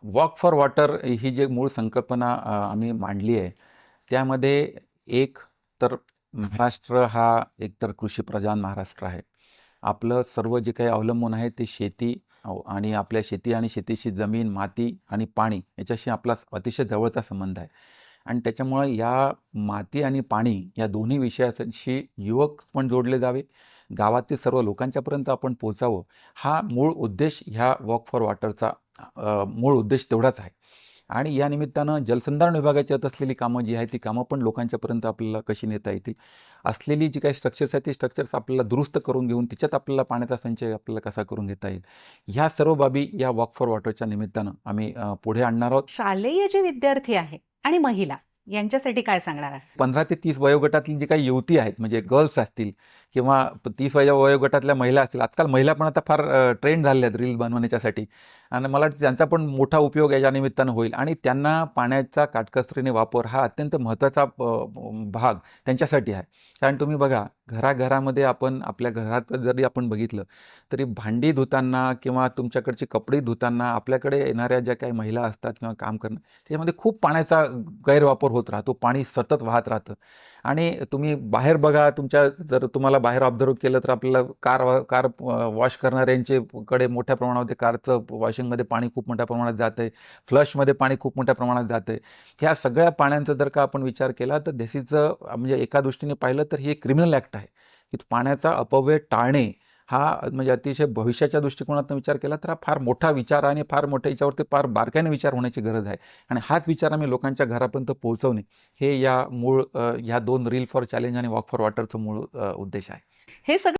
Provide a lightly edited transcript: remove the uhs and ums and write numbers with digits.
Walk for water ही जी मूळ संकल्पना आम्ही मांडली आहे, त्यामध्ये एक तर महाराष्ट्र हा एकतर कृषीप्रधान महाराष्ट्र आहे. आपलं सर्व जे काही अवलंबून आहे ते शेती आणि आपल्या शेती आणि शेतीशी जमीन, माती आणि पाणी याच्याशी आपला अतिशय जवळचा संबंध आहे. आणि त्याच्यामुळं या माती आणि पाणी या दोन्ही विषयाशी युवक पण जोडले जावे, गावातील सर्व लोकांच्यापर्यंत आपण पोहोचावं, हा मूळ उद्देश ह्या वॉक फॉर वॉटरचा मूळ उद्देश तेवढाच आहे. आणि या निमित्तानं जलसंधारण विभागाची येत असलेली कामं जी आहेत ती कामं पण लोकांच्यापर्यंत आपल्याला कशी नेता येतील, असलेली जी काही स्ट्रक्चर्स आहेत ती स्ट्रक्चर्स आपल्याला दुरुस्त करून घेऊन तिच्यात आपल्याला पाण्याचा संचय आपल्याला कसा करून घेता येईल, ह्या सर्व बाबी या वॉक फॉर वॉटरच्या निमित्तानं आम्ही पुढे आणणार आहोत. शालेय जे विद्यार्थी आहे आणि महिला यांच्यासाठी काय सांगणार आहे? 15 ते 30 वयोगटातली जी काही युवती आहेत, म्हणजे गर्ल्स असतील किंवा 30 वयोगटातल्या महिला असतील. आजकाल महिला पण आता फार ट्रेंड झालेल्या आहेत रील्स बनवण्याच्यासाठी, आणि मला वाटतं त्यांचा पण मोठा उपयोग याच्या निमित्तानं होईल. आणि त्यांना पाण्याचा काटकसरीने वापर हा अत्यंत महत्त्वाचा भाग त्यांच्यासाठी आहे. कारण तुम्ही बघा, घराघरामध्ये आपण आपल्या घरात जरी आपण बघितलं तरी भांडी धुताना किंवा तुमच्याकडचे कपडे धुताना आपल्याकडे येणाऱ्या ज्या काही महिला असतात किंवा काम करणं, त्याच्यामध्ये खूप पाण्याचा गैरवापर होत राहतो. पाणी सतत वाहत राहतं. आणि तुम्ही बाहेर बघा, जर तुम्हाला बाहेर ऑब्झर्व केलं तर आपल्याला कार वॉश करणाऱ्यांचे कडे मोठ्या प्रमाणामध्ये कारचं वॉशिंगमध्ये पाणी खूप मोठ्या प्रमाणात जातं आहे, फ्लशमध्ये पाणी खूप मोठ्या प्रमाणात जातं आहे. ह्या सगळ्या पाण्याचा जर का आपण विचार केला तर दिस इज म्हणजे एका दृष्टीने पाहिलं तर ही एक क्रिमिनल ॲक्ट आहे, की पाण्याचा अपव्यय टाळणे हा म्हणजे अतिशय भविष्याच्या दृष्टिकोनातून विचार केला तर हा फार मोठा विचार आणि फार मोठ्या याच्यावरती फार बारकाईने विचार होण्याची गरज आहे. आणि हाच विचार आम्ही लोकांच्या घरापर्यंत पोहोचवणे हे या मूळ ह्या 2 रील फॉर चॅलेंज आणि वॉक फॉर वॉटरचं मूळ उद्देश आहे. हे सगळं